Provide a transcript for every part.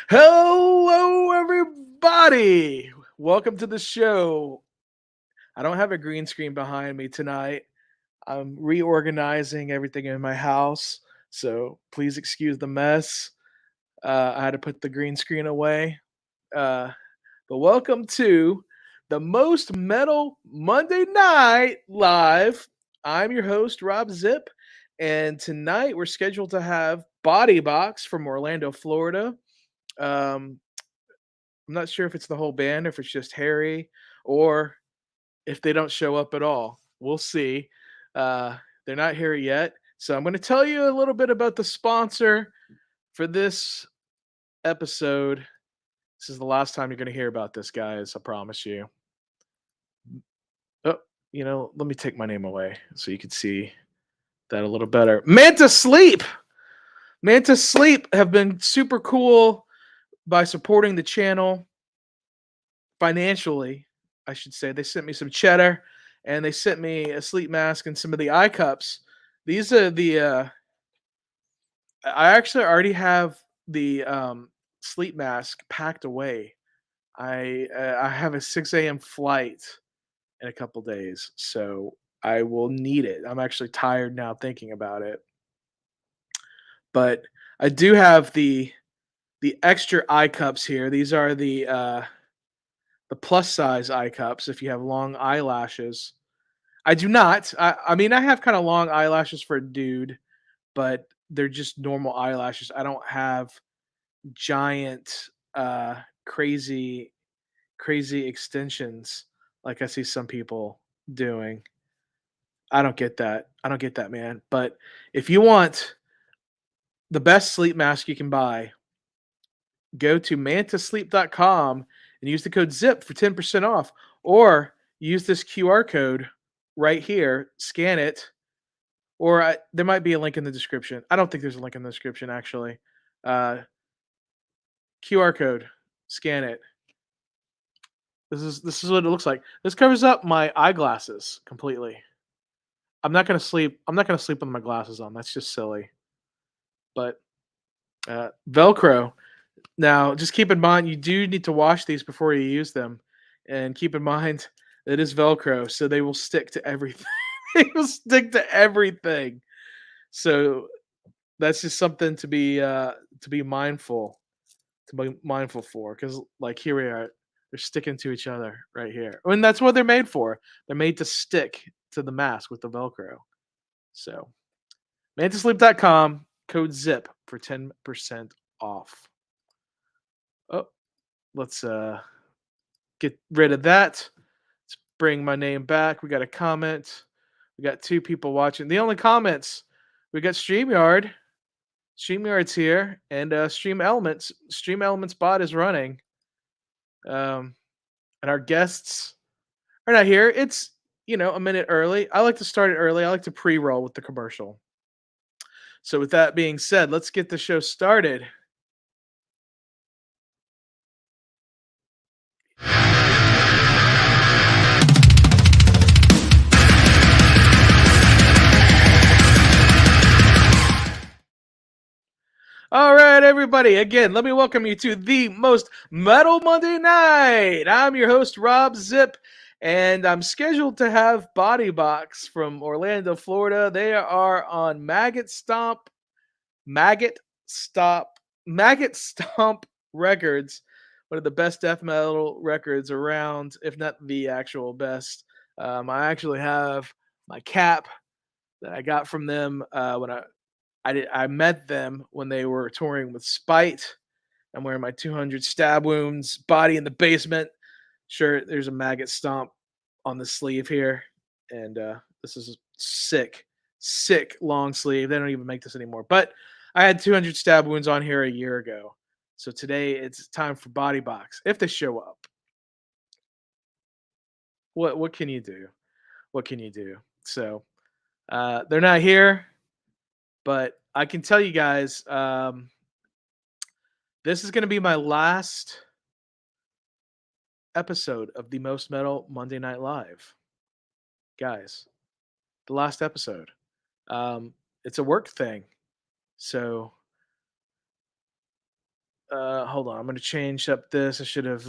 Hello, everybody. Welcome to the show. I don't have a green screen behind me tonight. I'm reorganizing everything in my house, so please excuse the mess. I had to put the green screen away. Uh, but welcome to the most metal Monday night live. I'm your host, Robb Zipp, and tonight we're scheduled to have Bodybox from Orlando, Florida. Um, I'm not sure if it's the whole band, if it's just Harry, or if they don't show up at all. We'll see. They're not here yet. So I'm going to tell you a little bit about the sponsor for this episode. This is the last time you're going to hear about this, guys. I promise you. Oh, let me take my name away so you can see that a little better. Manta Sleep! Manta Sleep have been super cool by supporting the channel financially, I should say. They sent me some cheddar and they sent me a sleep mask and some of the eye cups. These are I actually already have the sleep mask packed away. I have a 6 a.m. flight in a couple days, so I will need it. I'm actually tired now thinking about it. But I do have the extra eye cups here. These are the plus size eye cups if you have long eyelashes. I do not. I mean, I have kind of long eyelashes for a dude, but they're just normal eyelashes. I don't have giant, crazy, crazy extensions like I see some people doing. I don't get that. I don't get that, man. But if you want the best sleep mask you can buy, go to mantasleep.com and use the code ZIP for 10% off. Or use this QR code right here, scan it, or there might be a link in the description. I don't think there's a link in the description, actually. Uh, QR code, scan it. This is what it looks like. This covers up my eyeglasses completely. I'm not gonna sleep. I'm not gonna sleep with my glasses on. That's just silly. But Velcro. Now, just keep in mind you do need to wash these before you use them, and keep in mind it is Velcro, so they will stick to everything. They will stick to everything. So that's just something to be mindful for, because like here we are, they're sticking to each other right here. I mean, that's what they're made for. They're made to stick to the mask with the Velcro. So mantasleep.com, code ZIP for 10% off. Oh, let's get rid of that. Let's bring my name back. We got a comment. We got two people watching. The only comments, we got StreamYard. StreamYard's here, and Stream Elements bot is running. And our guests are not here. It's a minute early. I like to start it early. I like to pre-roll with the commercial. So with that being said, let's get the show started. All right, everybody. Again, let me welcome you to the most metal Monday night. I'm your host, Robb Zipp, and I'm scheduled to have Bodybox from Orlando, Florida. They are on Maggot Stop, Maggot Stomp Records, one of the best death metal records around, if not the actual best. I actually have my cap that I got from them when I met them when they were touring with Spite. I'm wearing my 200 stab wounds, body in the basement. Sure, there's a maggot stomp on the sleeve here, and this is a sick long sleeve. They don't even make this anymore. But I had 200 stab wounds on here a year ago, so today it's time for Bodybox. If they show up, what can you do? What can you do? So they're not here, but I can tell you guys. This is going to be my last episode of the Most Metal Monday Night Live. Guys, the last episode. It's a work thing. So Hold on. I'm gonna change up this. I should have.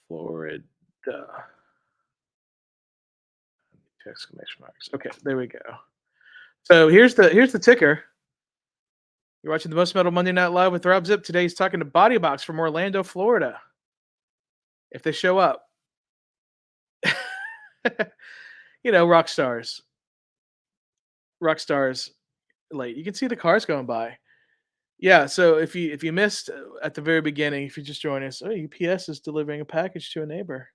Florida. Exclamation marks. Okay, there we go. So here's the ticker. You're watching the Most Metal Monday Night Live with Robb Zipp. Today he's talking to Bodybox from Orlando, Florida. If they show up, rock stars, rock stars. Late. You can see the cars going by. Yeah. So if you missed at the very beginning, if you just joined us, UPS is delivering a package to a neighbor.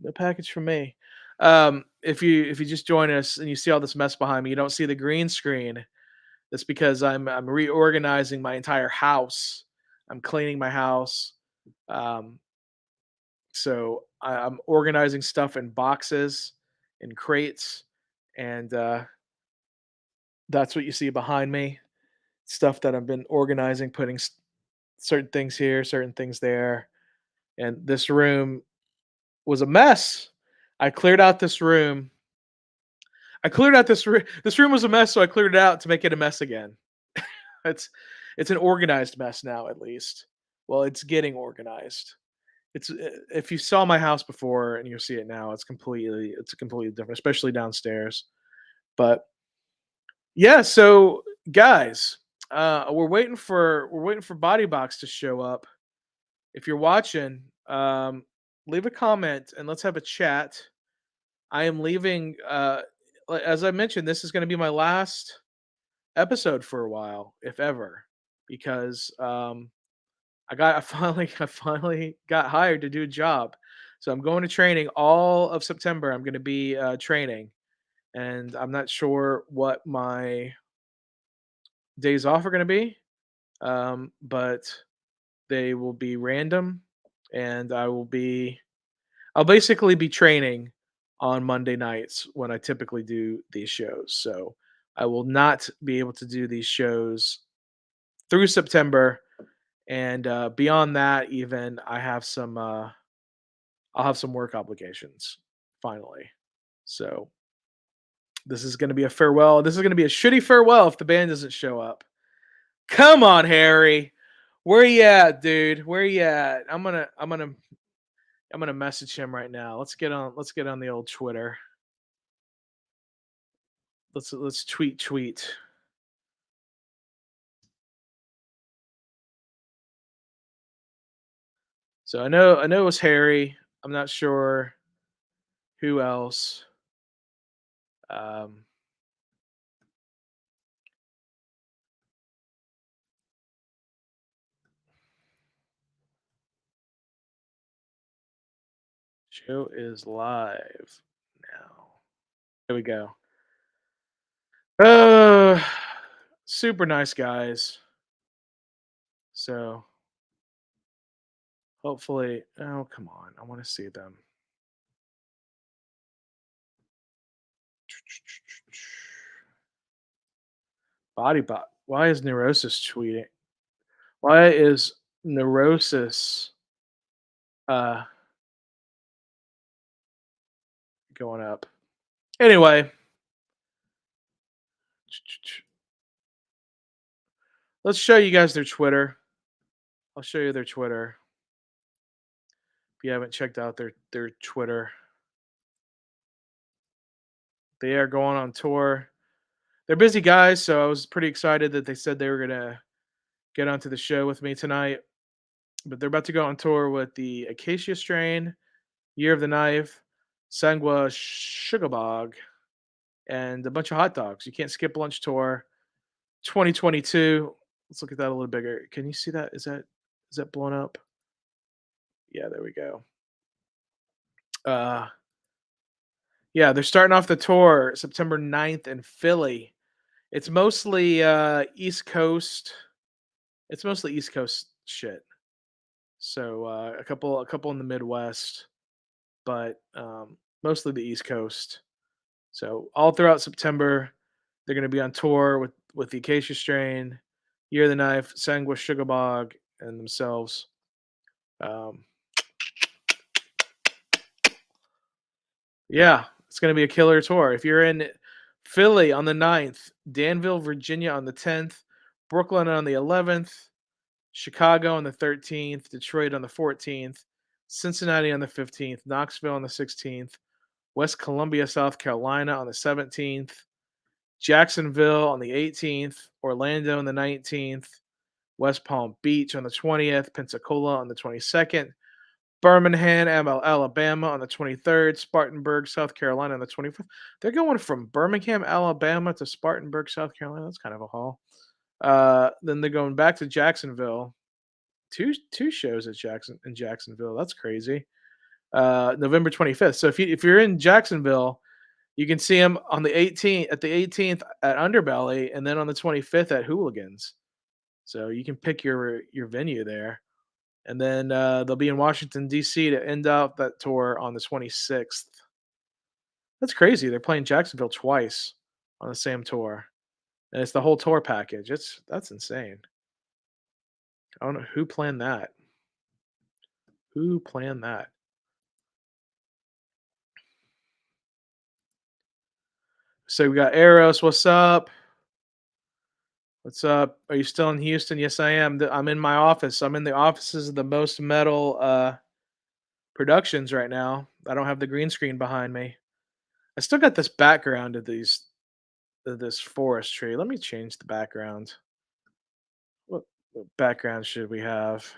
No package from me. If you just join us and you see all this mess behind me, you don't see the green screen. That's because I'm reorganizing my entire house. I'm cleaning my house. Um, I'm organizing stuff in boxes, in crates, and that's what you see behind me. Stuff that I've been organizing, putting certain things here, certain things there, and this room was a mess. I cleared out this room. I cleared out this room. This room was a mess, so I cleared it out to make it a mess again. It's it's an organized mess now, at least. Well, it's getting organized. If you saw my house before and you see it now, it's completely different, especially downstairs. But yeah, so guys, we're waiting for Bodybox to show up. If you're watching, leave a comment and let's have a chat. I am leaving. As I mentioned, this is going to be my last episode for a while, if ever, because I finally got hired to do a job. So I'm going to training all of September. I'm going to be training, and I'm not sure what my days off are going to be, but they will be random, and I'll basically be training on Monday nights when I typically do these shows. So I will not be able to do these shows through September, and beyond that, even I'll have some work obligations finally. So this is going to be a farewell. This is going to be a shitty farewell if the band doesn't show up. Come on, Harry. Where you at, dude? Where you at? I'm gonna message him right now. Let's get on the old Twitter. Let's tweet. So I know it was Harry. I'm not sure who else. Um, Show is live now. There we go. Uh, super nice guys. So hopefully, oh come on, I want to see them. Bodybot. Why is Neurosis tweeting? Why is Neurosis uh going up? Anyway, let's show you guys their Twitter. I'll show you their Twitter. If you haven't checked out their Twitter, they are going on tour. They're busy guys, so I was pretty excited that they said they were gonna get onto the show with me tonight. But they're about to go on tour with the Acacia Strain, Year of the Knife, Sangwa Sugarbog, and a bunch of hot dogs. You can't skip lunch tour 2022. Let's look at that a little bigger. Can you see that? Is that blown up? Yeah, there we go. Uh yeah, they're starting off the tour September 9th in Philly. It's mostly East Coast. It's mostly East Coast shit. So a couple in the Midwest, but mostly the East Coast. So all throughout September, they're going to be on tour with the Acacia Strain, Year of the Knife, Sangwa Sugarbog, and themselves. Um, yeah, it's going to be a killer tour. If you're in Philly on the 9th, Danville, Virginia on the 10th, Brooklyn on the 11th, Chicago on the 13th, Detroit on the 14th, Cincinnati on the 15th, Knoxville on the 16th, West Columbia, South Carolina on the 17th, Jacksonville on the 18th, Orlando on the 19th, West Palm Beach on the 20th, Pensacola on the 22nd, Birmingham, Alabama on the 23rd, Spartanburg, South Carolina on the 25th. They're going from Birmingham, Alabama to Spartanburg, South Carolina. That's kind of a haul. Then they're going back to Jacksonville. Two shows at Jacksonville. That's crazy. November 25th. So if you're in Jacksonville, you can see him on the 18th at Underbelly, and then on the 25th at Hooligans. So you can pick your venue there, and then they'll be in Washington D.C. to end out that tour on the 26th. That's crazy. They're playing Jacksonville twice on the same tour, and it's the whole tour package. That's insane. I don't know who planned that. Who planned that? So we got Eros. What's up? What's up? Are you still in Houston? Yes, I am. I'm in my office. I'm in the offices of the Most Metal Productions right now. I don't have the green screen behind me. I still got this background of this forest tree. Let me change the background. What background should we have?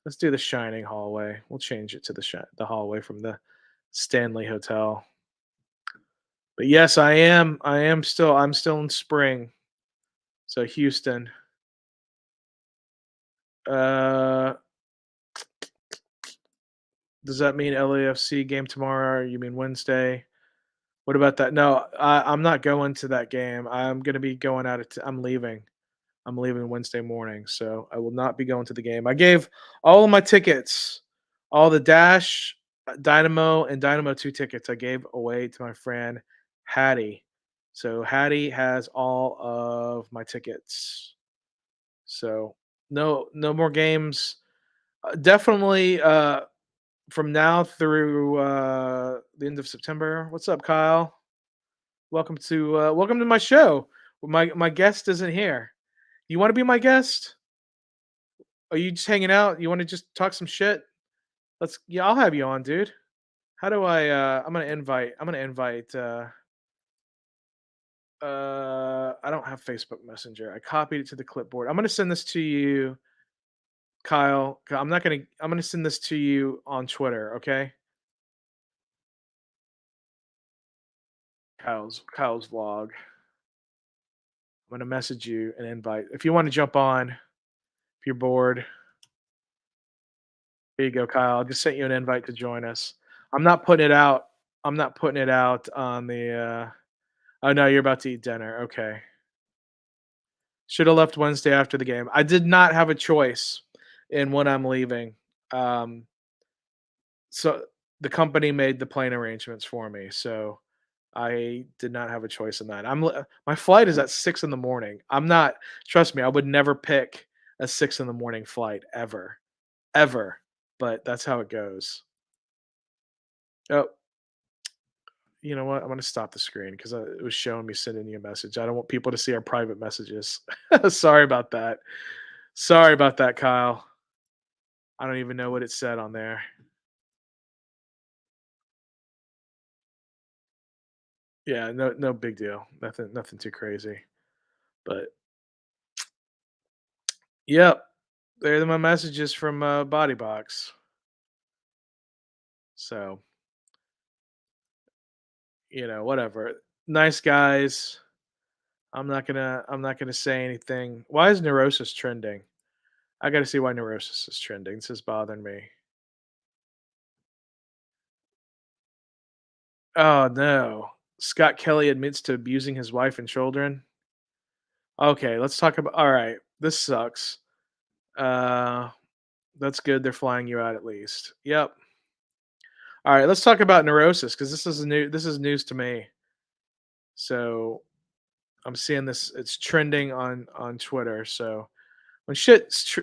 Let's do the Shining hallway. We'll change it to the hallway from the Stanley Hotel. But yes, I am. I'm still in spring. So Houston. Uh, does that mean LAFC game tomorrow? Or you mean Wednesday? What about that? No, I'm not going to that game. I'm going to be going out. I'm leaving. I'm leaving Wednesday morning, so I will not be going to the game. I gave all of my tickets, all the Dash, Dynamo, and Dynamo 2 tickets I gave away to my friend Hattie. So Hattie has all of my tickets. So no more games. Definitely from now through the end of September. What's up, Kyle? Welcome to my show. My guest isn't here. You want to be my guest? Are you just hanging out? You want to just talk some shit? Yeah, I'll have you on, dude. How do I'm gonna invite I don't have Facebook Messenger. I copied it to the clipboard. I'm gonna send this to you, Kyle. I'm gonna send this to you on Twitter, okay? Kyle's vlog. I'm gonna message you an invite. If you want to jump on, if you're bored, here you go, Kyle. I just sent you an invite to join us. I'm not putting it out. I'm not putting it out on the oh no, you're about to eat dinner. Okay. Should have left Wednesday after the game. I did not have a choice in when I'm leaving. Um, so the company made the plane arrangements for me. So I did not have a choice in that. My flight is at 6 in the morning. I'm not trust me, I would never pick a 6 in the morning flight ever. Ever. But that's how it goes. Oh, you know what? I'm gonna stop the screen because it was showing me sending you a message. I don't want people to see our private messages. Sorry about that. Sorry about that, Kyle. I don't even know what it said on there. Yeah, no big deal. Nothing too crazy. But yep, they're my messages from Bodybox. So whatever. Nice guys. I'm not gonna say anything. Why is Neurosis trending? I gotta see why Neurosis is trending. This is bothering me. Oh no. Scott Kelly admits to abusing his wife and children. Okay, let's talk about all right. This sucks. Uh that's good. They're flying you out at least. Yep. All right, let's talk about Neurosis because this is news to me. So I'm seeing this it's trending on Twitter. So When shit's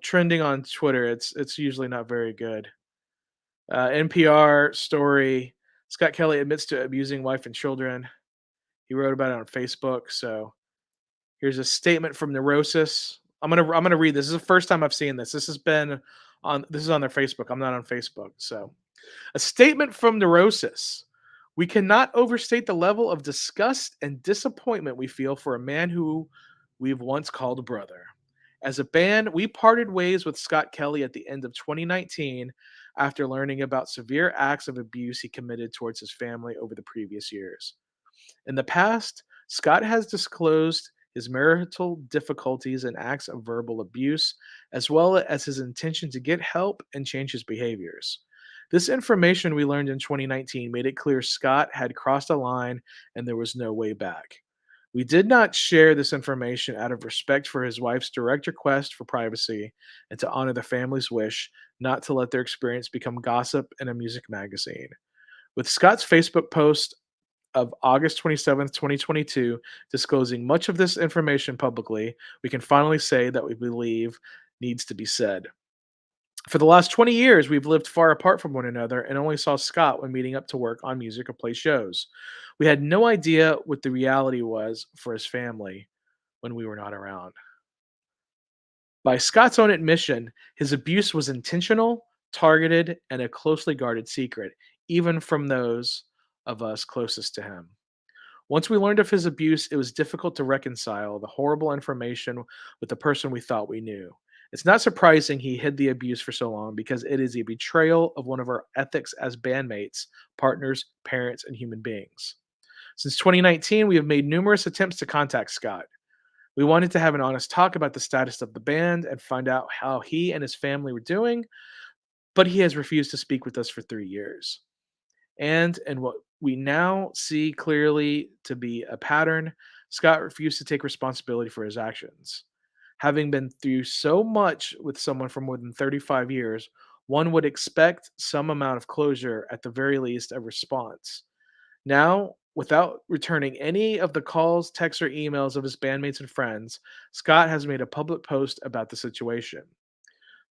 trending on Twitter, it's usually not very good. NPR story: Scott Kelly admits to abusing wife and children. He wrote about it on Facebook. So here's a statement from Neurosis. I'm gonna read this. This is the first time I've seen this. This is on their Facebook. I'm not on Facebook. So a statement from Neurosis. We cannot overstate the level of disgust and disappointment we feel for a man who we've once called a brother. As a band, we parted ways with Scott Kelly at the end of 2019 after learning about severe acts of abuse he committed towards his family over the previous years. In the past, Scott has disclosed his marital difficulties and acts of verbal abuse, as well as his intention to get help and change his behaviors. This information we learned in 2019 made it clear Scott had crossed a line and there was no way back. We did not share this information out of respect for his wife's direct request for privacy and to honor the family's wish not to let their experience become gossip in a music magazine. With Scott's Facebook post of August 27th, 2022, disclosing much of this information publicly, we can finally say that we believe needs to be said. For the last 20 years, we've lived far apart from one another and only saw Scott when meeting up to work on music or play shows. We had no idea what the reality was for his family when we were not around. By Scott's own admission, his abuse was intentional, targeted, and a closely guarded secret, even from those of us closest to him. Once we learned of his abuse, it was difficult to reconcile the horrible information with the person we thought we knew. It's not surprising he hid the abuse for so long because it is a betrayal of one of our ethics as bandmates, partners, parents, and human beings. Since 2019, we have made numerous attempts to contact Scott. We wanted to have an honest talk about the status of the band and find out how he and his family were doing, but he has refused to speak with us for 3 years. And what we now see clearly to be a pattern, Scott refused to take responsibility for his actions. Having been through so much with someone for more than 35 years, one would expect some amount of closure, at the very least, a response. Now, without returning any of the calls, texts, or emails of his bandmates and friends, Scott has made a public post about the situation.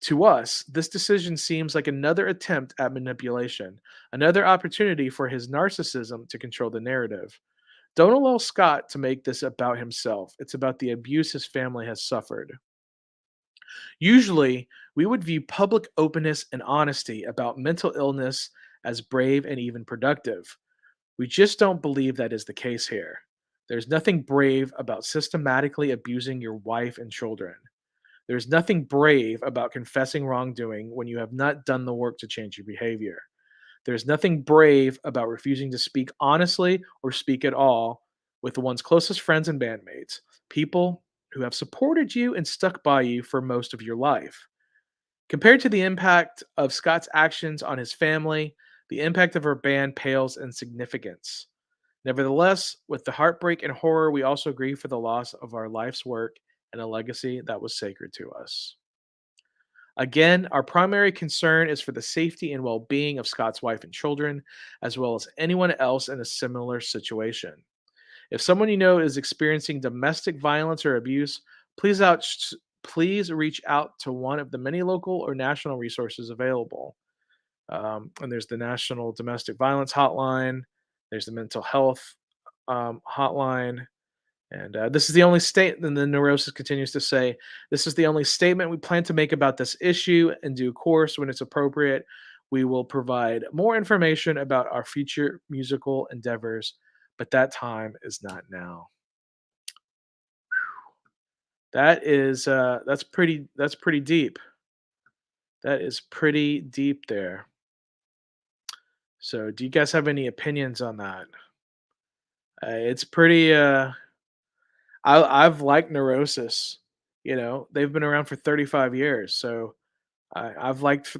To us, this decision seems like another attempt at manipulation, another opportunity for his narcissism to control the narrative. Don't allow Scott to make this about himself. It's about the abuse his family has suffered. Usually, we would view public openness and honesty about mental illness as brave and even productive. We just don't believe that is the case here. There's nothing brave about systematically abusing your wife and children. There's nothing brave about confessing wrongdoing when you have not done the work to change your behavior. There's nothing brave about refusing to speak honestly or speak at all with the one's closest friends and bandmates, people who have supported you and stuck by you for most of your life. Compared to the impact of Scott's actions on his family, the impact of our band pales in significance. Nevertheless, with the heartbreak and horror, we also grieve for the loss of our life's work and a legacy that was sacred to us. Again, our primary concern is for the safety and well being of Scott's wife and children, as well as anyone else in a similar situation. If someone you know is experiencing domestic violence or abuse, please, please reach out to one of the many local or national resources available. And there's the National Domestic Violence Hotline, there's the Mental Health Hotline, and this is the only state, and the Neurosis continues to say, this is the only statement we plan to make about this issue. In due course, when it's appropriate, we will provide more information about our future musical endeavors, but that time is not now. That's pretty deep. That is pretty deep there. So, do you guys have any opinions on that? It's pretty. I've liked Neurosis. You know, they've been around for 35 years, so I've liked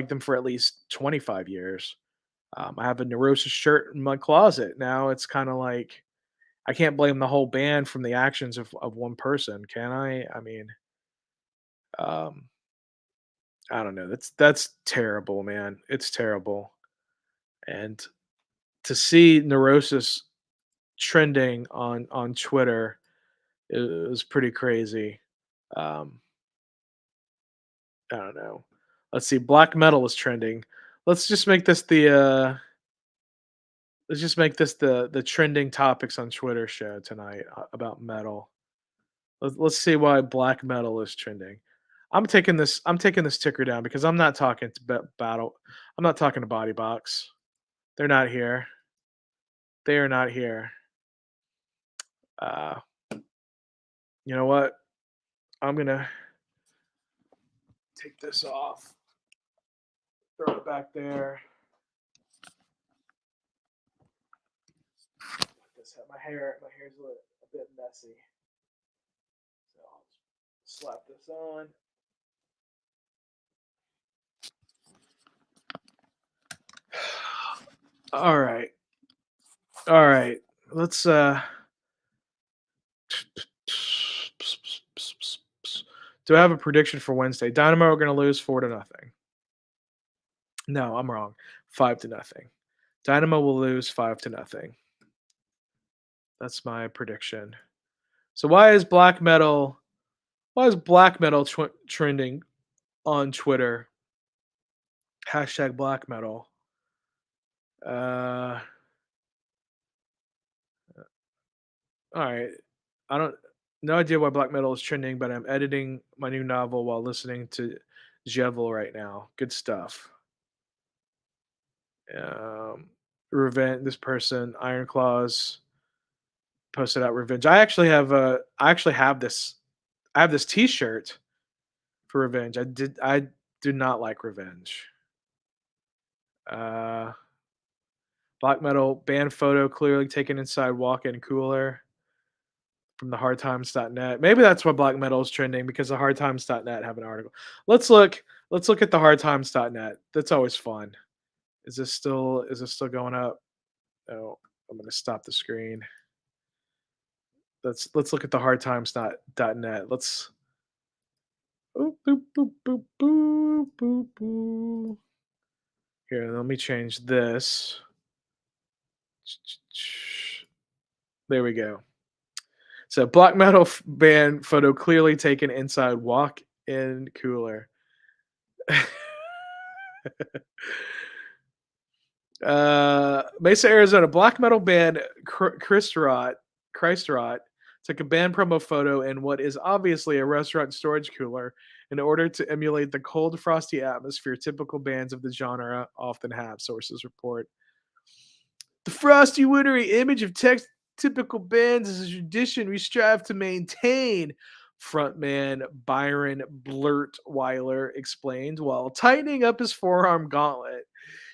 them for at least 25 years. I have a Neurosis shirt in my closet. Now it's kind of like I can't blame the whole band from the actions of one person, can I? I mean, um, I don't know. That's terrible, man. It's terrible. And to see Neurosis trending on Twitter, it was pretty crazy. Um, I don't know. Let's see. Black metal is trending. Let's just make this the trending topics on Twitter show tonight about metal. Let's see why black metal is trending. I'm taking this ticker down because I'm not talking to battle. I'm not talking to Bodybox. They're not here. They are not here. Uh, you know what? I'm gonna take this off. Throw it back there. My hair's a bit messy. So I'll just slap this on. All right. All right. Let's do I have a prediction for Wednesday? Dynamo are going to lose 4-0. No, I'm wrong. 5-0. Dynamo will lose 5-0. That's my prediction. So why is black metal trending on Twitter? Hashtag black metal. All right. I don't no idea why black metal is trending, but I'm editing my new novel while listening to Jevel right now. Good stuff. Revenge. This person, Iron Claws, posted out revenge. I actually have this. I have this T-shirt for revenge. I do not like revenge. Uh, Black metal band photo clearly taken inside walk-in cooler from the hardtimes.net. Maybe that's why black metal is trending because the hardtimes.net have an article. Let's look at the hardtimes.net. That's always fun. Is this still going up? Oh, I'm going to stop the screen. Let's look at the hardtimes.net. Let's boop, boop, boop, boop, boop, boop, boop. Here, let me change this. There we go. So black metal band photo clearly taken inside walk-in cooler. Mesa, Arizona. Black metal band Christ Rot took a band promo photo in what is obviously a restaurant storage cooler in order to emulate the cold, frosty atmosphere typical bands of the genre often have, sources report. The frosty, wintry image of typical bands is a tradition we strive to maintain, frontman Byron Blurtweiler explained while tightening up his forearm gauntlet.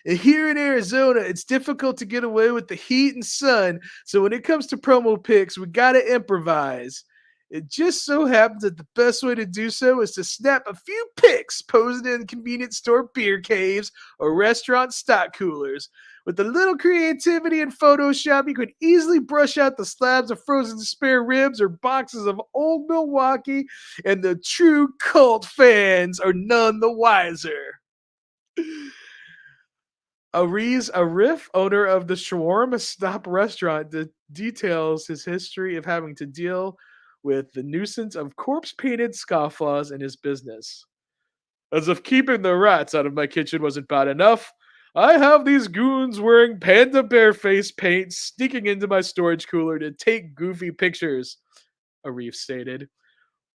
And here in Arizona, it's difficult to get away with the heat and sun, so when it comes to promo pics, we gotta improvise. It just so happens that the best way to do so is to snap a few pics posing in convenience store beer caves or restaurant stock coolers. With a little creativity in Photoshop, you could easily brush out the slabs of frozen spare ribs or boxes of old Milwaukee, and the true cult fans are none the wiser. Arif, owner of the Shawarma Stop restaurant, details his history of having to deal with the nuisance of corpse-painted scofflaws in his business. As if keeping the rats out of my kitchen wasn't bad enough, I have these goons wearing panda bear face paint sneaking into my storage cooler to take goofy pictures, Arif stated.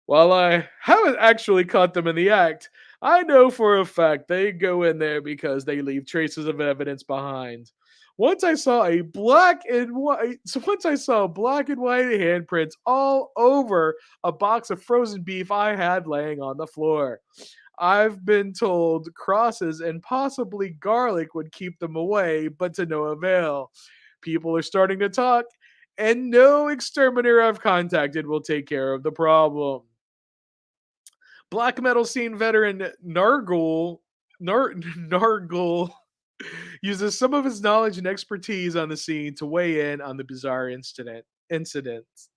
While I haven't actually caught them in the act, I know for a fact they go in there because they leave traces of evidence behind. Once I saw black and white handprints all over a box of frozen beef I had laying on the floor. I've been told crosses and possibly garlic would keep them away, but to no avail. People are starting to talk, and no exterminator I've contacted will take care of the problem. Black metal scene veteran Nargul uses some of his knowledge and expertise on the scene to weigh in on the bizarre incidents.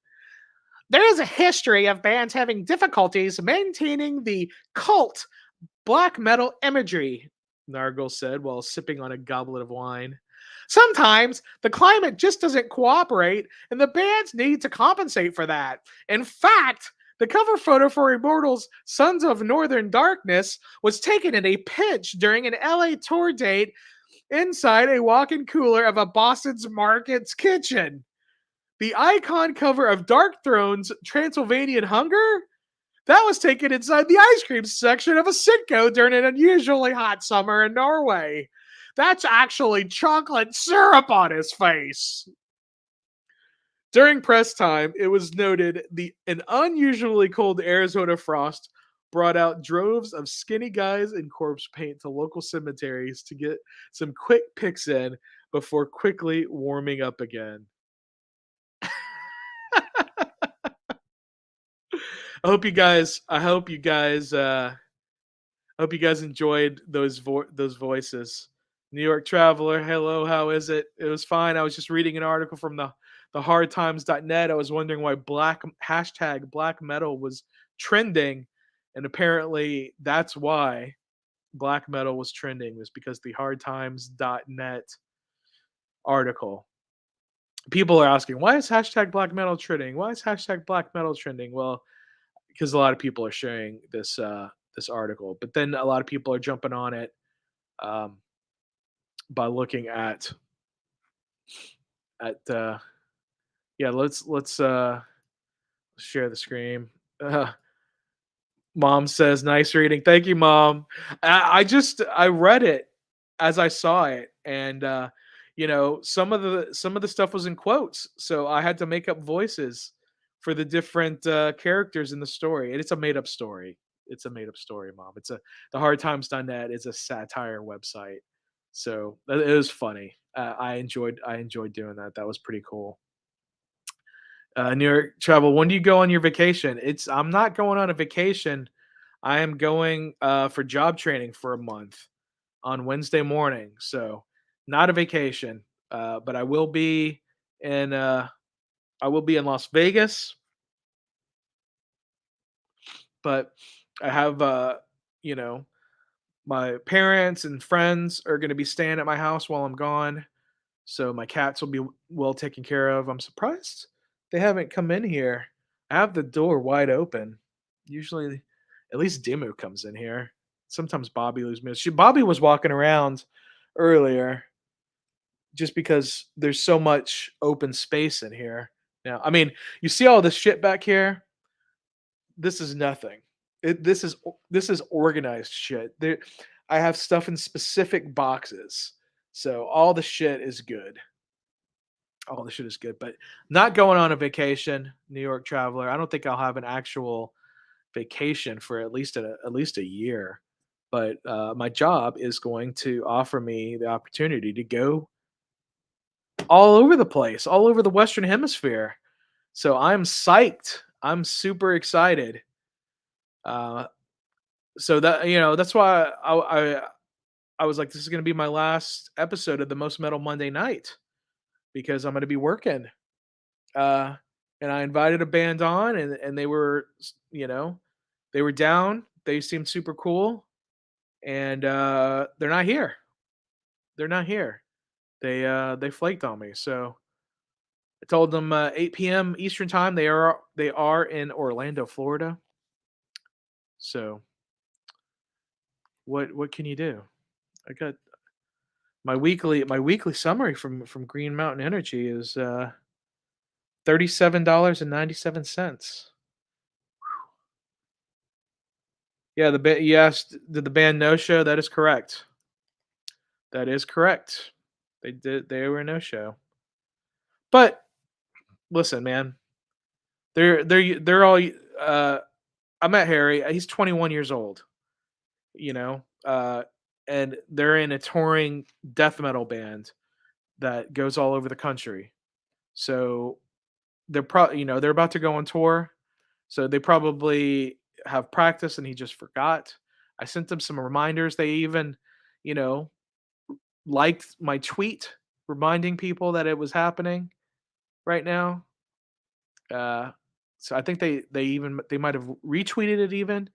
There is a history of bands having difficulties maintaining the cult black metal imagery, Nargul said while sipping on a goblet of wine. Sometimes the climate just doesn't cooperate, and the bands need to compensate for that. In fact, The cover photo for Immortals Sons of Northern Darkness was taken in a pitch during an LA tour date inside a walk-in cooler of a Boston's Market's kitchen. The icon cover of Dark Throne's Transylvanian Hunger, that was taken inside the ice cream section of a Sitco during an unusually hot summer in Norway. That's actually chocolate syrup on his face. During press time, it was noted an unusually cold Arizona frost brought out droves of skinny guys in corpse paint to local cemeteries to get some quick pics in before quickly warming up again. I hope you guys enjoyed those voices. New York Traveler, hello, how is it? It was fine. I was just reading an article from the hardtimes.net. I was wondering why black metal was trending, and apparently that's why black metal was trending, was because the hardtimes.net article. People are asking, why is hashtag black metal trending? Why is hashtag black metal trending? Well, because a lot of people are sharing this article, but then a lot of people are jumping on it um, by looking at yeah. Let's share the screen. Uh, Mom says, "Nice reading." Thank you, Mom. I read it as I saw it, and some of the stuff was in quotes, so I had to make up voices for the different characters in the story, and it's a made up story. It's a made up story, Mom. It's a the hardtimes.net is a satire website, so it was funny. I enjoyed doing that. That was pretty cool. New York travel. When do you go on your vacation? I'm not going on a vacation. I am going for job training for a month on Wednesday morning. So not a vacation, but in I will be in Las Vegas. But I have you know my parents and friends are going to be staying at my house while I'm gone. So my cats will be well taken care of. I'm surprised they haven't come in here. I have the door wide open. Usually, at least Dimu comes in here. Sometimes Bobby leaves me. Bobby was walking around earlier just because there's so much open space in here. Now, I mean, you see all this shit back here? This is nothing. This is organized shit. I have stuff in specific boxes. So all the shit is good. All the shit is good, but not going on a vacation, New York traveler. I don't think I'll have an actual vacation for at least a year. But my job is going to offer me the opportunity to go all over the place, all over the Western Hemisphere. So I'm psyched. I'm super excited. Uh, so that's why I was like, this is going to be my last episode of the Most Metal Monday Night because I'm going to be working. Uh, and I invited a band on, and they were, they were down. They seemed super cool, and they're not here. They're not here. They flaked on me. So I told them 8 p.m. Eastern time. They are in Orlando, Florida. So what can you do? I got my weekly summary from Green Mountain Energy is $37.97. Yeah, you asked, did the band no show? That is correct. That is correct. They were a no show. But listen, man, they're all. I met Harry. He's 21 years old. You know, and they're in a touring death metal band that goes all over the country. So they're about to go on tour. So they probably have practice, and he just forgot. I sent them some reminders. They even, you know, liked my tweet reminding people that it was happening right now. Uh, so I think they might have retweeted it even.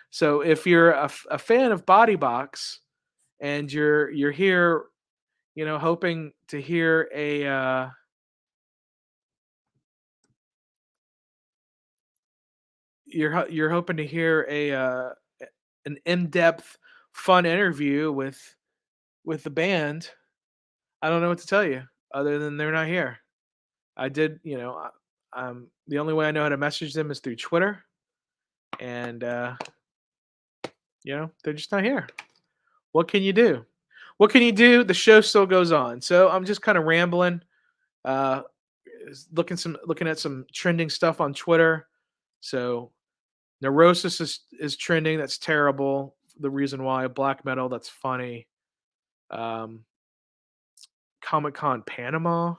So if you're a fan of Bodybox and you're here, hoping to hear you're hoping to hear an in-depth, fun interview with the band. I don't know what to tell you other than they're not here. I did, the only way I know how to message them is through Twitter, and they're just not here. What can you do? What can you do? The show still goes on. So I'm just kind of rambling, uh, looking at some trending stuff on Twitter. So Neurosis is trending. That's terrible. The reason why black metal. That's funny. Um, Comic Con Panama.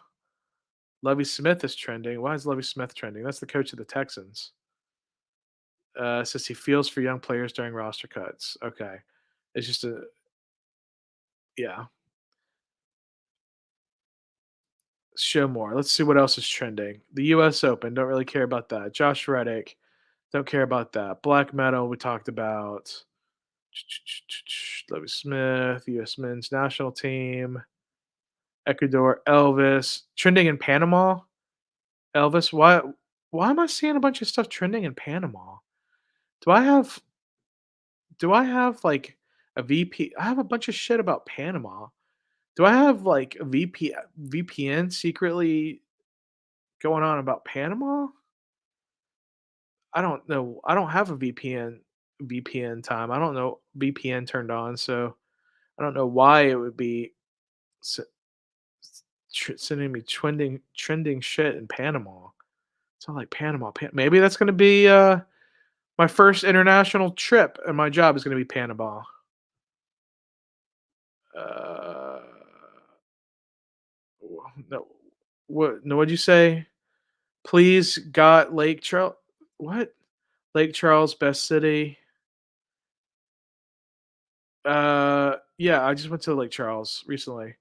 Lovey Smith is trending. Why is Lovey Smith trending? That's the coach of the Texans. Says he feels for young players during roster cuts. Okay, it's just a yeah. Show more. Let's see what else is trending. The U.S. Open. Don't really care about that. Josh Reddick. Don't care about that. Black metal. We talked about. Lovey Smith. U.S. Men's National Team. Ecuador. Elvis. Trending in Panama. Elvis. Why am I seeing a bunch of stuff trending in Panama? Do I have like a VP? I have a bunch of shit about Panama. Do I have like a VPN secretly going on about Panama? I don't know. I don't have a VPN time. I don't know VPN turned on, so I don't know why it would be s- sending me trending shit in Panama. It's not like Panama. Maybe that's going to be my first international trip, and my job is going to be Panama. Uh, no, what? No, what'd you say? Please, got Lake Charles. What? Lake Charles, best city. Yeah, I just went to Lake Charles recently.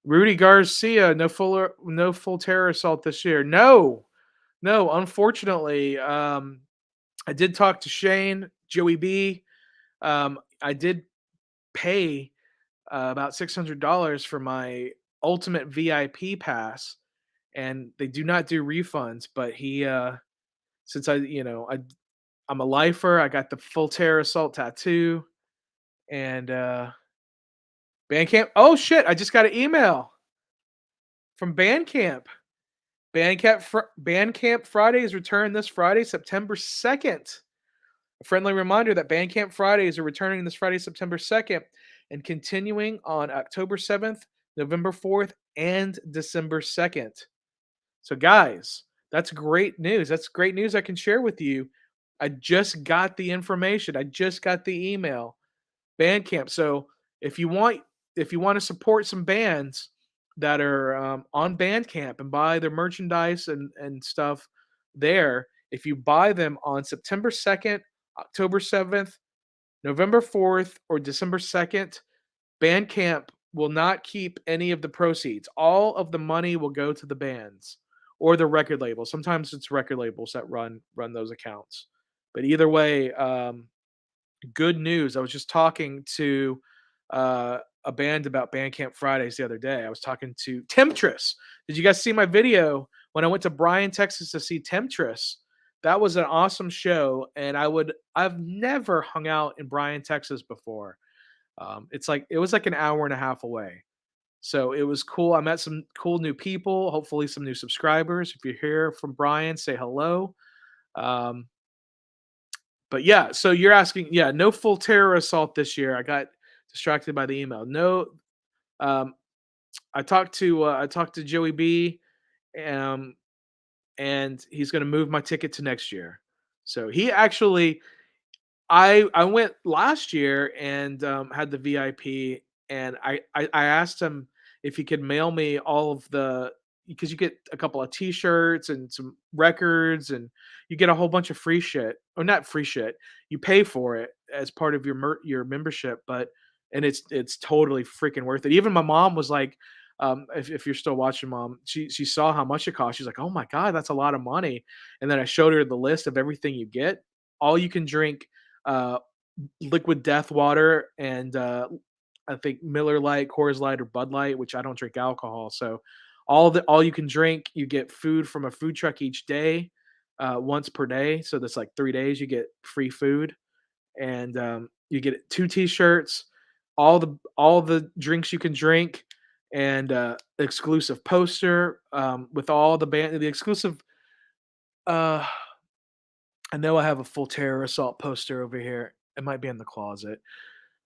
Rudy Garcia, no full terror assault this year. No, no, unfortunately, I did talk to Shane, Joey B. I did pay about $600 for my ultimate VIP pass, and they do not do refunds. But he, since I'm a lifer, I got the full terror assault tattoo, and Bandcamp. Oh shit! I just got an email from Bandcamp. Bandcamp Fridays return this Friday, September 2nd. A friendly reminder that Bandcamp Fridays are returning this Friday, September 2nd, and continuing on October 7th, November 4th, and December 2nd. So, guys, that's great news. That's great news I can share with you. I just got the information. I just got the email. Bandcamp. So if you want to support some bands that are on Bandcamp and buy their merchandise and stuff there, if you buy them on September 2nd, October 7th, November 4th, or December 2nd, Bandcamp will not keep any of the proceeds. All of the money will go to the bands or the record labels. Sometimes it's record labels that run those accounts. But either way, good news. I was just talking to a band about Bandcamp Fridays the other day. I was talking to Temptress. Did you guys see my video when I went to Bryan, Texas to see Temptress? That was an awesome show, and I've never hung out in Bryan, Texas before. It was like an hour and a half away. So it was cool. I met some cool new people, hopefully some new subscribers. If you're here from Bryan, say hello. Um, but yeah, so you're asking, yeah, no full terror assault this year. I got distracted by the email. No, um, I talked to Joey B, um, and he's going to move my ticket to next year. So he actually, I went last year and had the VIP, and I asked him if he could mail me all of the, because you get a couple of T-shirts and some records, and you get a whole bunch of free shit, or not free shit. You pay for it as part of your membership, but and it's totally freaking worth it. Even my mom was like, if you're still watching, mom, she saw how much it cost. She's like, oh my god, that's a lot of money. And then I showed her the list of everything you get. All you can drink uh, liquid death water and I think Miller Lite, Coors Light, or Bud Light, which I don't drink alcohol. So all you can drink, you get food from a food truck each day. once per day. So that's like 3 days. You get free food, and you get 2 T-shirts, all the drinks you can drink, and exclusive poster with all the exclusive. Uh, I know I have a full terror assault poster over here. It might be in the closet.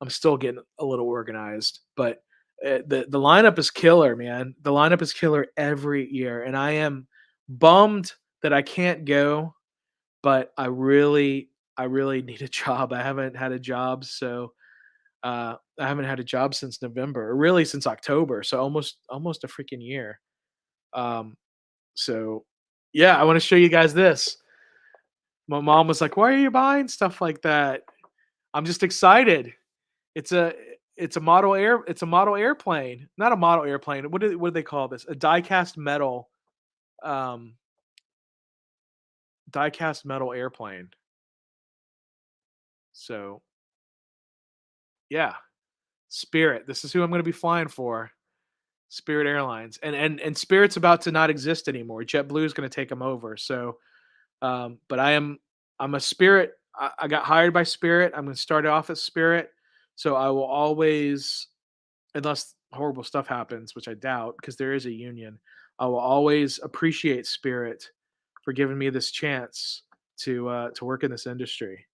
I'm still getting a little organized, but the lineup is killer, man. The lineup is killer every year, and I am bummed that I can't go, but I really need a job. I haven't had a job, so I haven't had a job since November, or really since October, so almost a freaking year. Um, so yeah, I want to show you guys this. My mom was like, "Why are you buying stuff like that?" I'm just excited. It's a it's a model airplane. Not a model airplane. What do they call this? A um die cast metal airplane. So, yeah, Spirit. This is who I'm going to be flying for. Spirit Airlines. And Spirit's about to not exist anymore. JetBlue is going to take them over. So, but I'm a Spirit. I got hired by Spirit. I'm going to start off as Spirit. So I will always, unless horrible stuff happens, which I doubt, because there is a union, I will always appreciate Spirit for giving me this chance to work in this industry.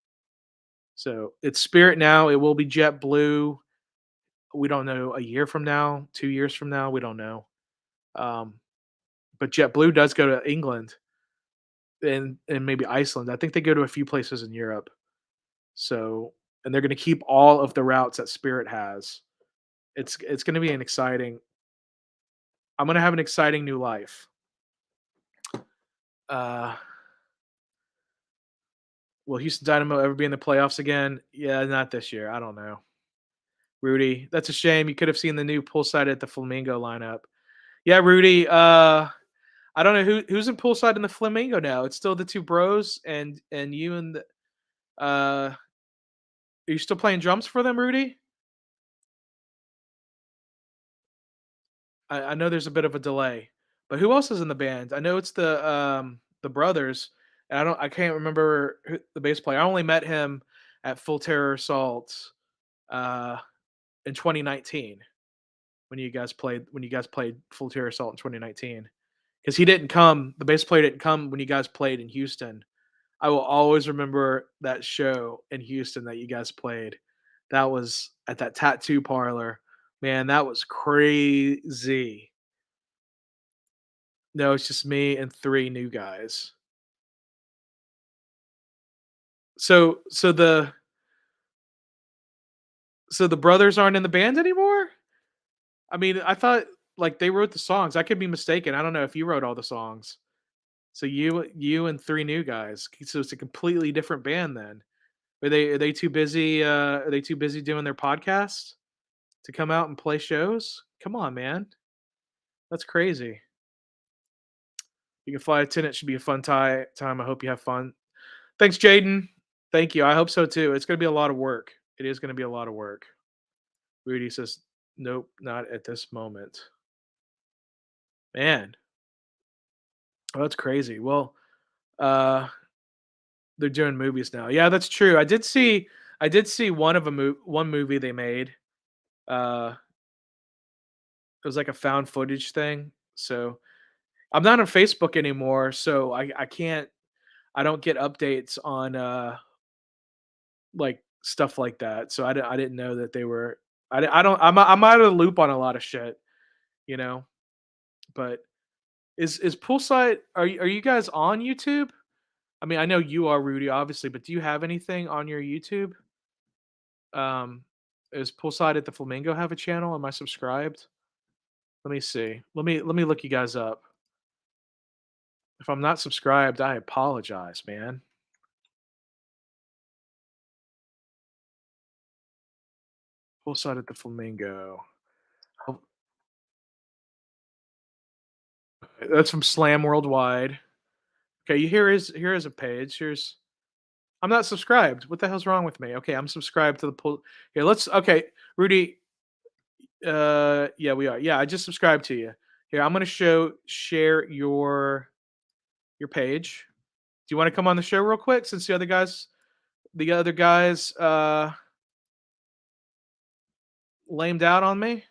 So it's Spirit now. It will be JetBlue. We don't know a year from now, 2 years from now. We don't know. Um, but JetBlue does go to England and maybe Iceland. I think they go to a few places in Europe. So, and they're going to keep all of the routes that Spirit has. It's going to be an exciting. I'm going to have an exciting new life. Uh, will Houston Dynamo ever be in the playoffs again? Yeah, not this year. I don't know. Rudy, that's a shame. You could have seen the new Poolside at the Flamingo lineup. Yeah, Rudy. I don't know who's in Poolside in the Flamingo now. It's still the two bros and you and the. Are you still playing drums for them, Rudy? I know there's a bit of a delay, but who else is in the band? I know it's the brothers. And I can't remember the bass player. I only met him at Full Terror Assault uh, in 2019 when you guys played Full Terror Assault in 2019, because he didn't come. The bass player didn't come when you guys played in Houston. I will always remember that show in Houston that you guys played. That was at that tattoo parlor. Man, that was crazy. No, it's just me and 3 new guys. So the brothers aren't in the band anymore? I mean, I thought, like, they wrote the songs. I could be mistaken. I don't know if you wrote all the songs. So you and 3 new guys. So it's a completely different band then. Are they too busy, are they too busy doing their podcast to come out and play shows? Come on, man. That's crazy. You can fly a tenant. Should be a fun time. I hope you have fun. Thanks, Jaden. Thank you. I hope so too. It's gonna be a lot of work. It is gonna be a lot of work. Rudy says, "Nope, not at this moment." Man, oh, that's crazy. Well, uh, they're doing movies now. Yeah, that's true. I did see one movie they made. Uh, it was like a found footage thing. So I'm not on Facebook anymore, so I can't. I don't get updates on like stuff like that. So I didn't know that they were. I don't. I'm out of the loop on a lot of shit, you know. But is Poolside? Are you guys on YouTube? I mean, I know you are, Rudy, obviously, but do you have anything on your YouTube? Um, is Poolside at the Flamingo have a channel? Am I subscribed? Let me see. Let me look you guys up. If I'm not subscribed, I apologize, man. Poolside at the Flamingo. Oh, that's from Slam Worldwide. Okay, here is a page. Here's I'm not subscribed. What the hell's wrong with me? Okay, I'm subscribed to the pool. Here, let's okay, Rudy. Yeah, we are. Yeah, I just subscribed to you. Here, I'm gonna share your page. you want to come on the show real quick since the other guys lamed out on me?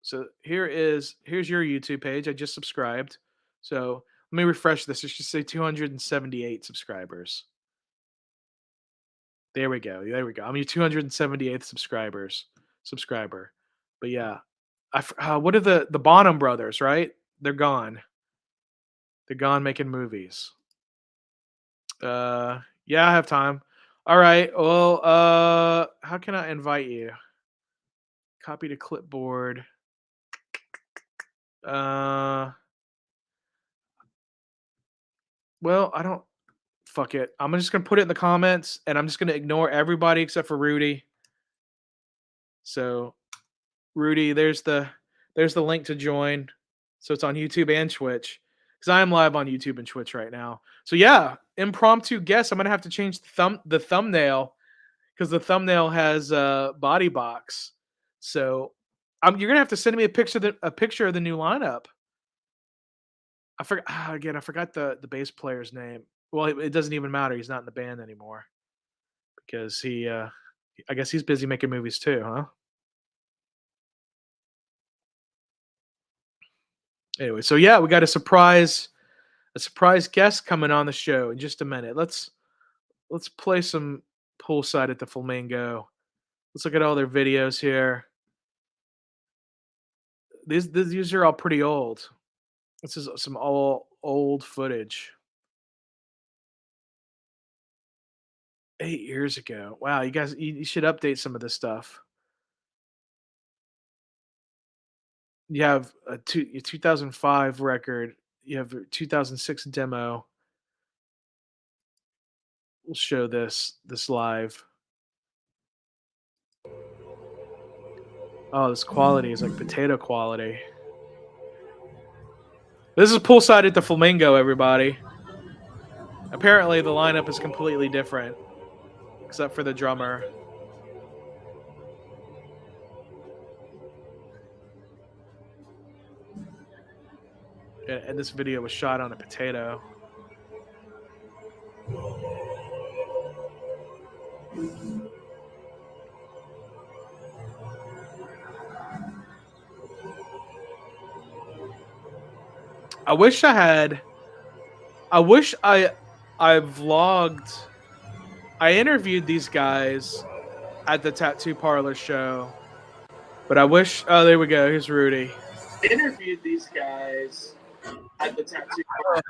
So here's your YouTube page. I just subscribed. So let me refresh this. It should say 278 subscribers. There we go. There we go. I'm your 278th subscriber. But yeah, what are the Bonham brothers? Right? They're gone. They're gone making movies. Yeah, I have time. All right. Well, how can I invite you? Copy to clipboard. Well, I don't. Fuck it. I'm just gonna put it in the comments, and I'm just gonna ignore everybody except for Rudy. So, Rudy, there's the link to join. So it's on YouTube and Twitch, because I am live on YouTube and Twitch right now. So yeah, impromptu guest. I'm gonna have to change the thumbnail, because the thumbnail has Bodybox. So you're gonna have to send me a picture of the new lineup. I forgot the bass player's name. Well, it doesn't even matter. He's not in the band anymore because I guess he's busy making movies too, huh? Anyway, so yeah, we got a surprise guest coming on the show in just a minute. Let's play some Poolside at the Flamingo. Let's look at all their videos here. These are all pretty old. This is some all old footage. 8 years ago. Wow, you guys, you should update some of this stuff. You have your 2005 record. You have a 2006 demo. We'll show this live. Oh, this quality is like potato quality. This is Poolside at the Flamingo, everybody. Apparently, the lineup is completely different, except for the drummer. And this video was shot on a potato. I wish I vlogged. I interviewed these guys at the tattoo parlor show, but I wish. Oh, there we go. Here's Rudy. I interviewed these guys at the tattoo parlor.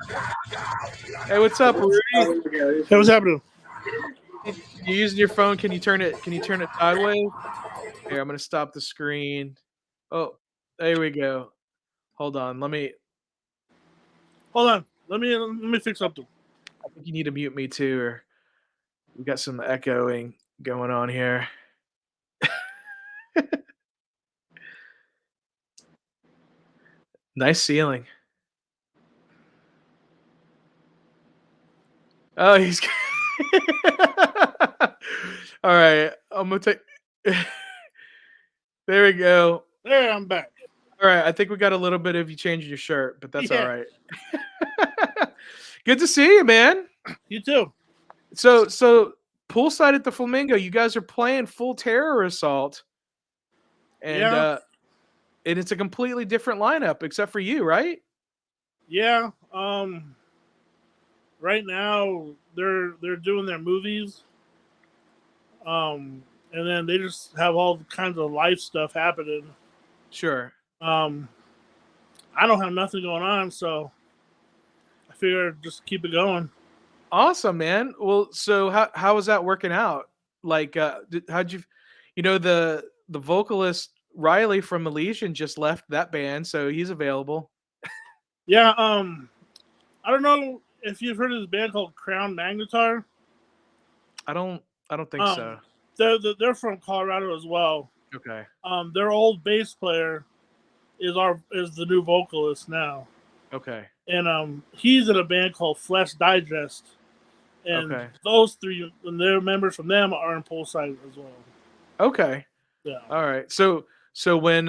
Hey, what's up, Rudy? Hey, what's happening? You using your phone? Can you turn it sideways? Here, I'm gonna stop the screen. Oh, there we go. Hold on. Let me fix something. I think you need to mute me too, or we got some echoing going on here. Nice ceiling. Oh, he's all right. I'm gonna take. There we go. There, I'm back. All right. I think we got a little bit of you changing your shirt, but that's all right. Good to see you, man. You too. So Poolside at the Flamingo, you guys are playing Full Terror Assault, and it's a completely different lineup except for you, right? Yeah. Right now they're doing their movies. And then they just have all kinds of life stuff happening. Sure. I don't have nothing going on, so I figured just keep it going. Awesome, man. Well, so how was that working out? Like, how'd you, the vocalist Riley from Elysian just left that band, so he's available. Yeah. I don't know if you've heard of this band called Crown Magnetar. I don't think so. They're from Colorado as well. Okay. Their old bass player is the new vocalist now. Okay. And he's in a band called Flesh Digest. And those three, and their members from them are in Poolside as well. Okay. Yeah. All right. So when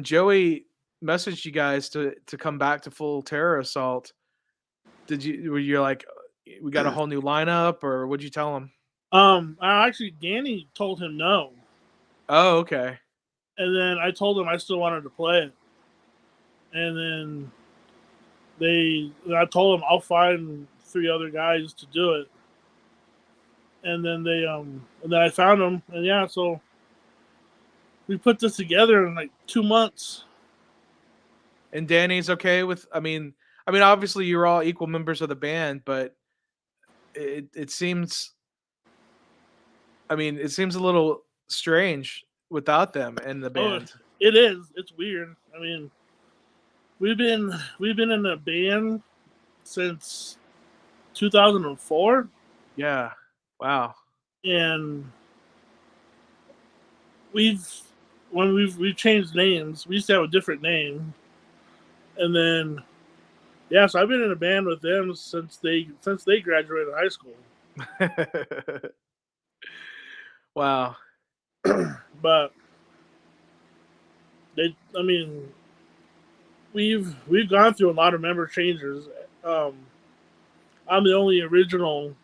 Joey messaged you guys to come back to Full Terror Assault, were you like, we got a whole new lineup, or what'd you tell him? Actually, Danny told him no, Oh, okay. and then I told him I still wanted to play it, and then I told him I'll find 3 other guys to do it, and then and then I found them, and yeah, so we put this together in like 2 months. And Danny's okay with. I mean, obviously you're all equal members of the band, but it seems. I mean, it seems a little strange without them in the Oh, band. it is. It's weird. I mean, we've been in a band since 2004, Yeah. Wow. and we've changed names. We used to have a different name, and then yeah, so I've been in a band with them since they graduated high school. Wow. But I mean, we've gone through a lot of member changes. I'm the only original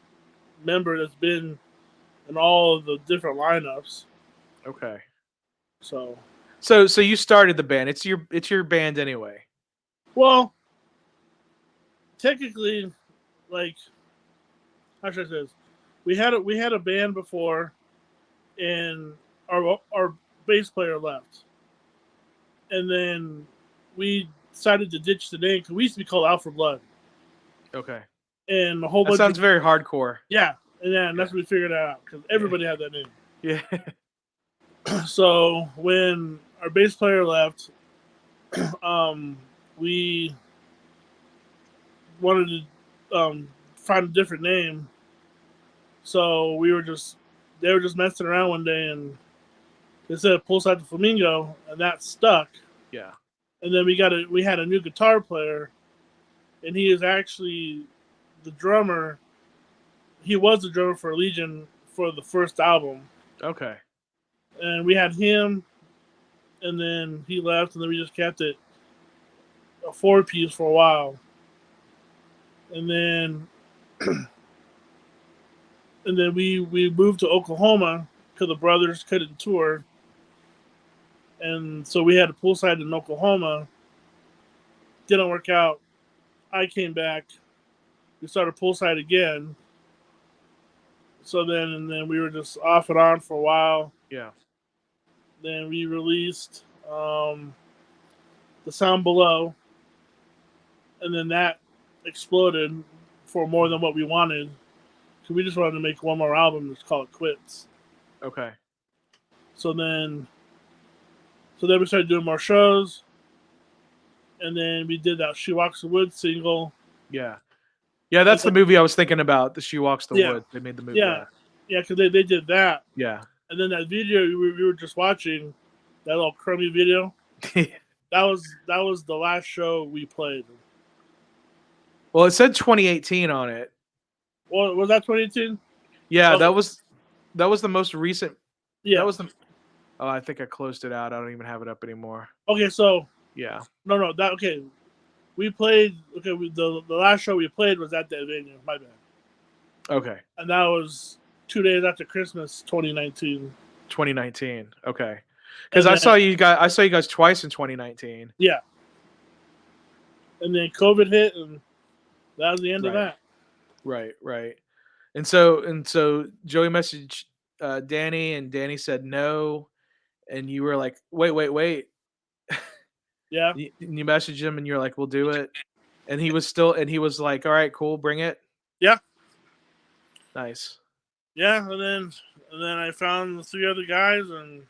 member that's been in all of the different lineups. Okay. So, So you started the band. It's your band anyway. well, technically, like how should I say this? We had a band before, and our bass player left, and then we decided to ditch the name because we used to be called Out for Blood, Okay. and a whole That bunch sounds of very hardcore. yeah, and then that's Yeah. when we figured that out because everybody had that name. Yeah. So when our bass player left, we wanted to find a different name. So they were just messing around one day, and they said Poolside to Flamingo, and that stuck. Yeah. And then we had a new guitar player, and he is actually the drummer. He was the drummer for Legion for the first album, Okay. and we had him, and then he left, and then we just kept it a 4-piece for a while, and then we moved to Oklahoma because the brothers couldn't tour, and so we had a Poolside in Oklahoma. Didn't work out. I came back. We started Poolside again. So then we were just off and on for a while. Yeah. Then we released The Sound Below, and then that exploded for more than what we wanted. So we just wanted to make one more album. Let's call it Quits. Okay. So then we started doing more shows, and then we did that She Walks the Woods single. Yeah. Yeah, that's the movie I was thinking about. The She Walks the Woods. They made the movie. Yeah, because they did that. Yeah. And then that video we were just watching, that little crummy video. That was the last show we played. Well, it said 2018 on it. Well, was that 2018? Yeah, Okay. that was the most recent. Yeah. That was the. Oh, I think I closed it out. I don't even have it up anymore. Okay, so Yeah. no, that okay. We played. Okay, the last show we played was at that venue. My bad. Okay. And that was 2 days after Christmas, 2019. 2019. Okay. Because I saw you guys twice in 2019. Yeah. And then COVID hit, and that was the end of that. Right. And so Joey messaged Danny, and Danny said no, and you were like, wait. Yeah. And you messaged him, and you're like, we'll do it, and he was like, all right, cool, bring it. Yeah. Nice. Yeah, and then I found the 3 other guys, and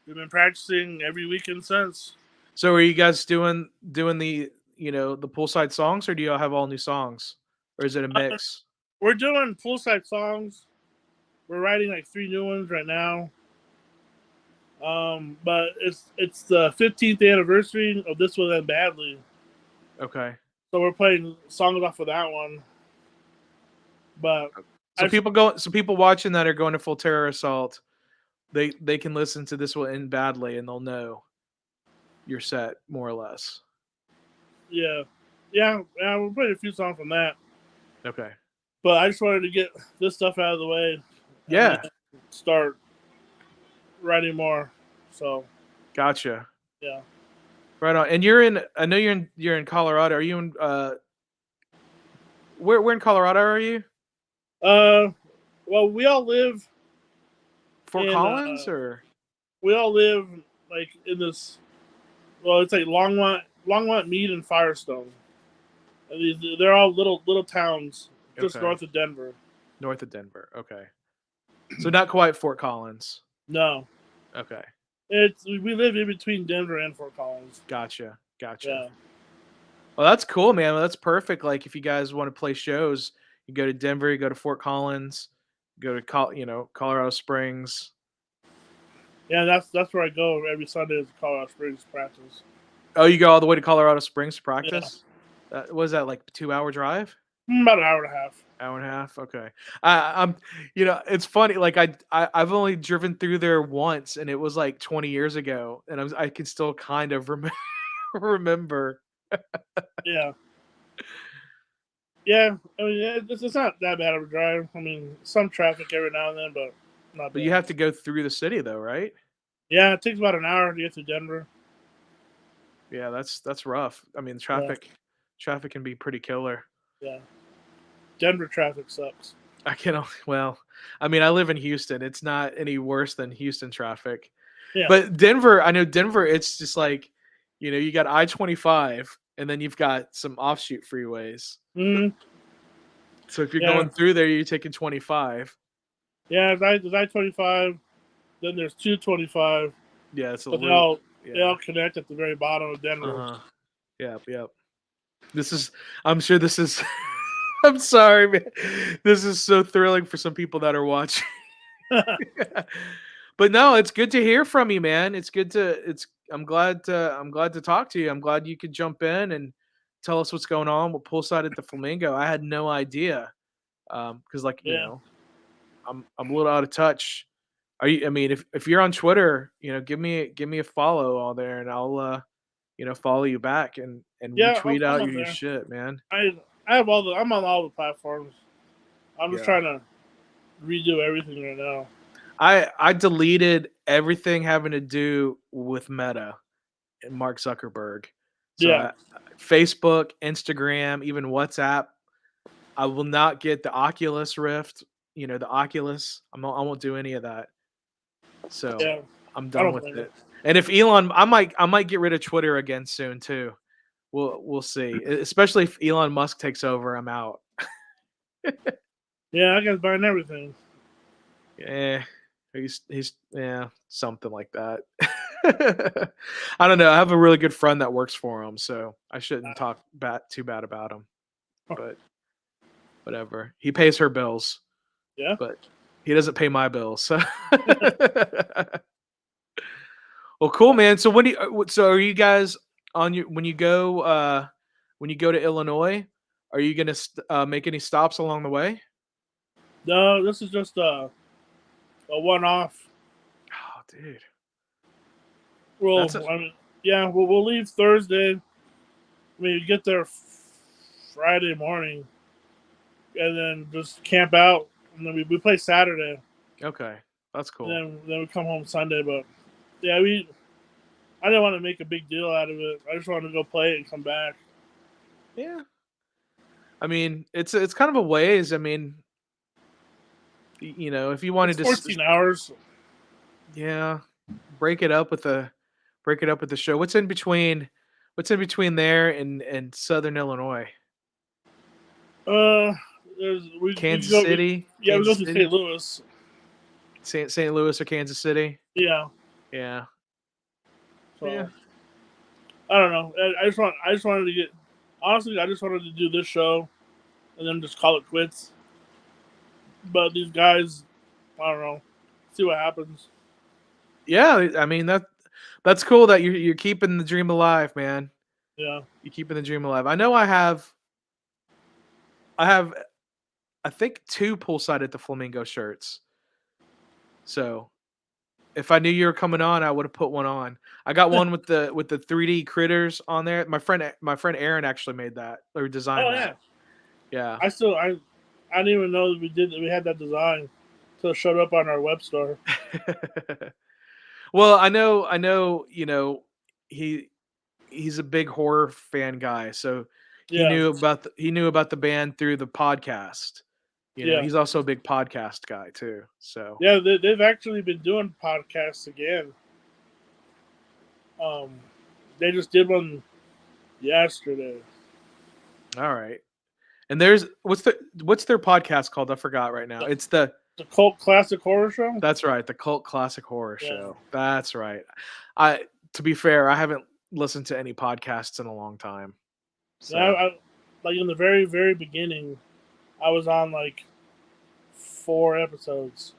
we've been practicing every weekend since. So are you guys doing the the Poolside songs, or do y'all have all new songs, or is it a mix? We're doing Poolside songs. We're writing like 3 new ones right now. But it's the 15th anniversary of This Will End Badly. Okay. So we're playing songs off of that one. But so people watching that are going to Full Terror Assault, they can listen to This Will End Badly, and they'll know. you're set more or less. Yeah, we're playing a few songs from that. Okay. But I just wanted to get this stuff out of the way and Yeah. then start writing more. So Gotcha. yeah. Right on. And you're in. I know you're in Colorado. Are you in? Where in Colorado are you? Well, we all live Fort in Collins or? like in this. Well, it's like Longmont, Mead, and Firestone. And they're all little towns just Okay. north of Denver. North of Denver. Okay. So not quite Fort Collins. No, Okay. we live in between Denver and Fort Collins. Gotcha. Yeah, Well, that's cool, man. Well, that's perfect. Like, if you guys want to play shows, you go to Denver, you go to Fort Collins, go to Colorado Springs. yeah. That's where I go every Sunday is Colorado Springs practice. Oh, you go all the way to Colorado Springs to Yeah, practice? Was that like 2 hour drive? about an hour and a half. Hour and a half. Okay. I'm. It's funny. Like I've only driven through there once, and it was like 20 years ago, and I can still kind of remember. Yeah, yeah. I mean, it's not that bad of a drive. I mean, some traffic every now and then, but not But you bad. have to go through the city, though, right? Yeah, it takes about an hour to get to Denver. Yeah, that's rough. I mean, Yeah, traffic can be pretty killer. yeah. Denver traffic sucks. I can well, I mean, I live in Houston. It's not any worse than Houston traffic. Yeah. But Denver, I know Denver, it's just like, you got I-25 and then you've got some offshoot freeways. Mm, So if you're yeah, going through there, you're taking 25. yeah. There's I-25. Then there's 225, Yeah, it's a but loop. they all Yeah. connect at the very bottom of Denver. Uh-huh. Yep. I'm sure this is I'm sorry, man. This is so thrilling for some people that are watching. But no, it's good to hear from you, man. I'm glad to talk to you. I'm glad you could jump in and tell us what's going on with Poolside at the Flamingo. I had no idea. Because like, Yeah, I'm a little out of touch. I mean, if you're on Twitter, give me a follow all there and I'll follow you back and yeah. retweet I'm out on your there. shit, man. I have I'm on all the platforms. I'm just Yeah. trying to redo everything right now. I deleted everything having to do with Meta and Mark Zuckerberg. So Yeah, Facebook, Instagram, even WhatsApp. I will not get the Oculus Rift. The Oculus. I won't do any of that. So yeah. I'm I done don't with blame you. it. And if Elon, I might get rid of Twitter again soon too. We'll see. Especially if Elon Musk takes over, I'm out. Yeah, I guess buying everything. Yeah, he's yeah, something like that. I don't know. I have a really good friend that works for him, so I shouldn't talk too bad about him. But whatever. He pays her bills, Yeah. but he doesn't pay my bills. So well, cool, man. So so are you guys on your when you go to Illinois? Are you gonna make any stops along the way? No, this is just a one-off. Oh, dude, Well, that's a I mean, yeah, we'll leave Thursday. I mean, get there Friday morning, and then just camp out, and then we play Saturday, okay. That's and cool. then we come home Sunday. But yeah, I didn't want to make a big deal out of it. I just wanted to go play it and come back. Yeah. I mean, it's kind of a ways. I mean, if you It's wanted to, 14 hours. yeah, break it up with the show. What's in between? What's in between there and Southern Illinois? Uh, we can Kansas go. City, We go Kansas to City, St. Louis. St. Louis or Kansas City. Yeah. Yeah, yeah, So I don't know. I just wanted to get. Honestly, I just wanted to do this show, and then just call it quits. But these guys, I don't know. See what happens. yeah. I mean that's cool that you're keeping the dream alive, man. Yeah. You're keeping the dream alive. I know I have I think two Poolside at the Flamingo shirts. So If I knew you were coming on, I would have put one on. I got one with the 3D critters on there. My friend Aaron actually made that or designed Oh that. yeah. Yeah. I didn't even know that we had that design until it showed up on our web store. Well, I know, he's a big horror fan guy, so Yeah. he knew about the band through the podcast. Yeah. He's also a big podcast guy too. So Yeah, they've actually been doing podcasts again. They just did one yesterday. all right. And there's what's their podcast called? I forgot right now. It's the The Cult Classic Horror Show. That's right, the Cult Classic Horror Yeah. Show. That's right. I To be fair, I haven't listened to any podcasts in a long time. So Yeah, I like in the very very beginning, I was on like 4 episodes.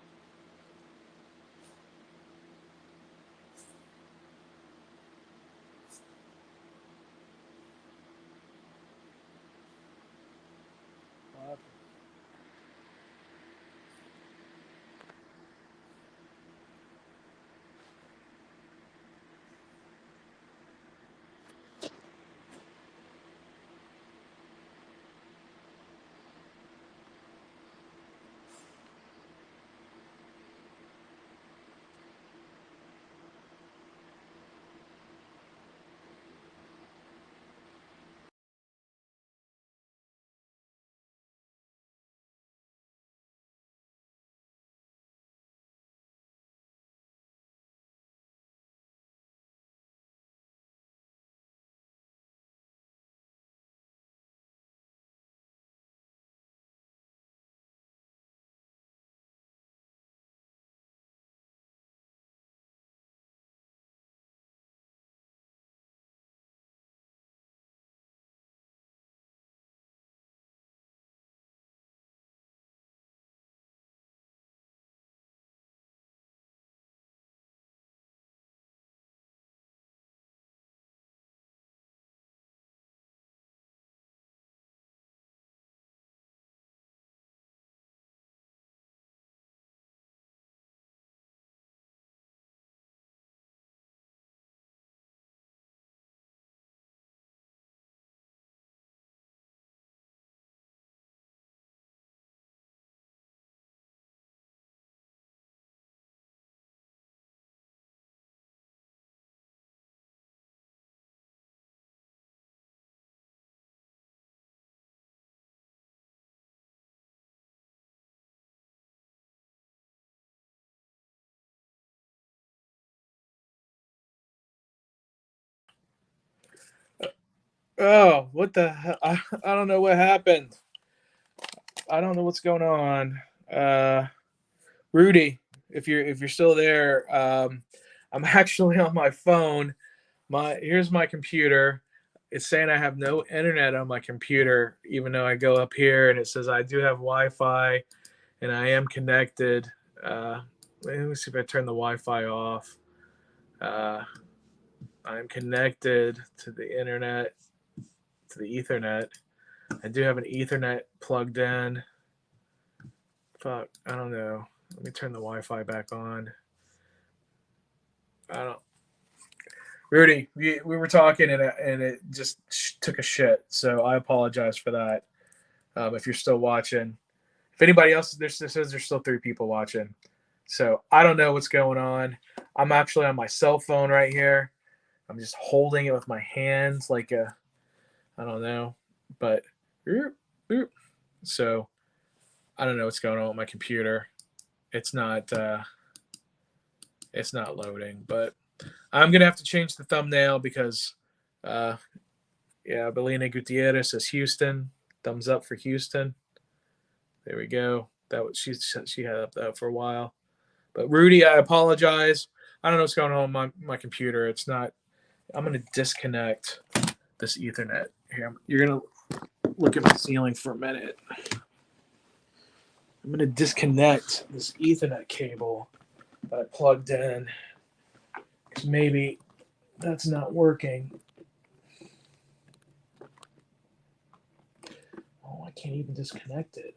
oh, what the hell? I don't know what happened. I don't know what's going on. Rudy, if you're still there, I'm actually on my phone. Here's my computer. It's saying I have no internet on my computer, even though I go up here and it says I do have Wi-Fi and I am connected. Let me see if I turn the Wi-Fi off. I'm connected to the internet, to the Ethernet. I do have an Ethernet plugged in. Fuck, I don't know. Let me turn the Wi-Fi back on. I don't. Rudy, we were talking and it just took a shit. So I apologize for that. If you're still watching, if anybody else, there says there's still 3 people watching. So I don't know what's going on. I'm actually on my cell phone right here. I'm just holding it with my hands like I don't know, but so I don't know what's going on with my computer. It's not loading, but I'm gonna have to change the thumbnail because Belina Gutierrez says Houston. Thumbs up for Houston. There we go. That was she had up that for a while. But Rudy, I apologize. I don't know what's going on with my computer. It's not. I'm gonna disconnect this Ethernet here. You're gonna look at my ceiling for a minute. I'm gonna disconnect this Ethernet cable that I plugged in because maybe that's not working. Oh, I can't even disconnect it.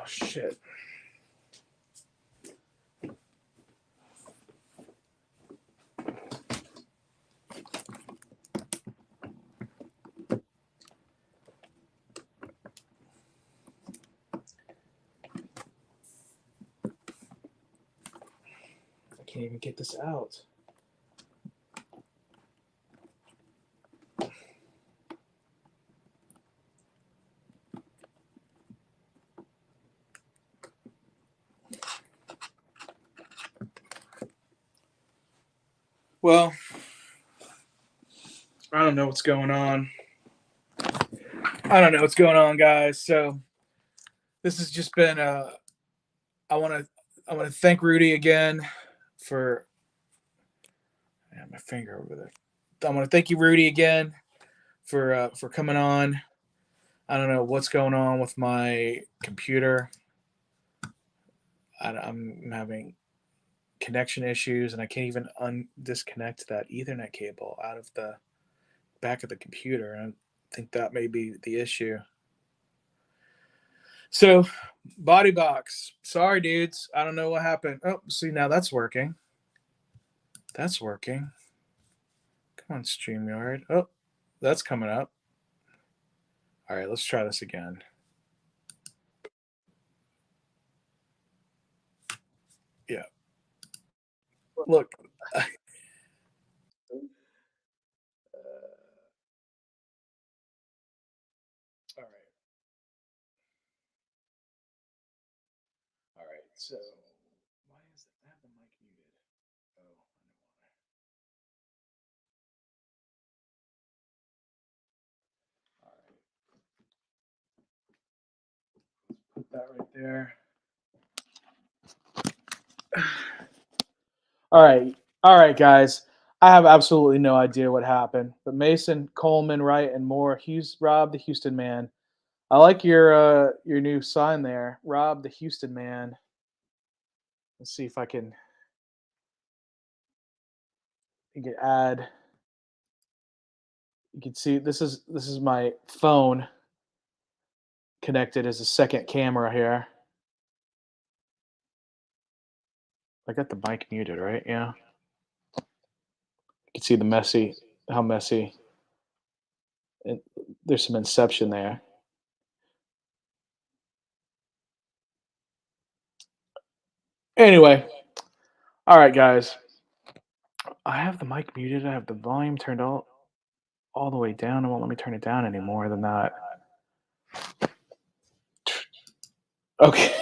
shit. I can't even get this out. Well, I don't know what's going on. I don't know what's going on, guys. So this has just been I want to thank Rudy again for my finger over there. I want to thank you, Rudy, again for coming on. I don't know what's going on with my computer. I'm having connection issues, and I can't even disconnect that Ethernet cable out of the back of the computer. And I think that may be the issue. So, Bodybox. Sorry, dudes. I don't know what happened. Oh, see, now that's working. That's working. Come on, Streamyard. Oh, that's coming up. All right, let's try this again. Yeah. Look. All right. All right. So, why is I have the mic muted? Oh, I know why. All right. Put that right there. All right, guys. I have absolutely no idea what happened, but Mason Coleman, right, and more. Rob the Houston man. I like your new sign there, Rob the Houston man. Let's see if I can add. You can see this is my phone connected as a second camera here. I got the mic muted, right? Yeah. You can see how messy. There's some inception there. Anyway, all right, guys. I have the mic muted. I have the volume turned all the way down. It won't let me turn it down any more than that. Okay.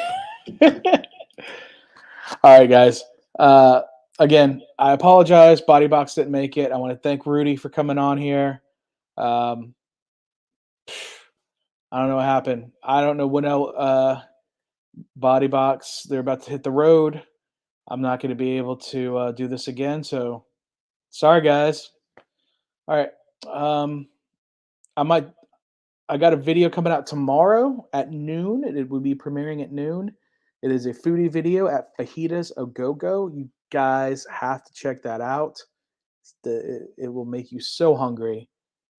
All right, guys. Again, I apologize. Bodybox didn't make it. I want to thank Rudy for coming on here. I don't know what happened. I don't know when Bodybox, they're about to hit the road. I'm not going to be able to do this again. So sorry, guys. All right. I got a video coming out tomorrow at noon. It will be premiering at noon. It is a foodie video at Fajitas A Go Go. You guys have to check that out. It will make you so hungry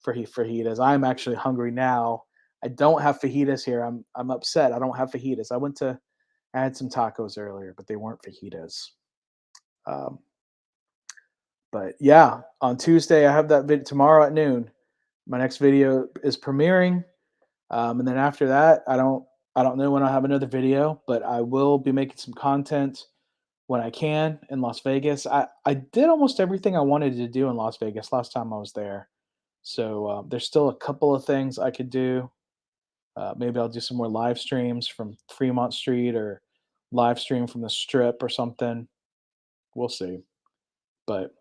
for fajitas. I'm actually hungry now. I don't have fajitas here. I'm upset. I don't have fajitas. I had some tacos earlier, but they weren't fajitas. But yeah, on Tuesday I have that video tomorrow at noon. My next video is premiering, and then after that, I don't know when I'll have another video, but I will be making some content when I can in Las Vegas. I did almost everything I wanted to do in Las Vegas last time I was there. So there's still a couple of things I could do. Maybe I'll do some more live streams from Fremont Street or live stream from the Strip or something. We'll see. But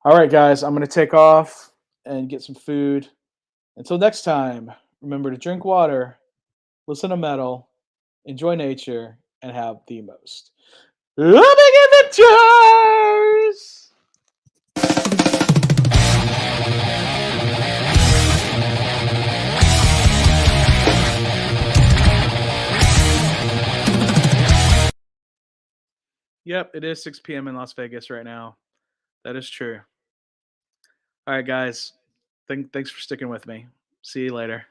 all right, guys, I'm going to take off and get some food. Until next time, remember to drink water, listen to metal, enjoy nature, and have the most loving adventures! Yep, it is 6 p.m. in Las Vegas right now. That is true. All right, guys. Thanks for sticking with me. See you later.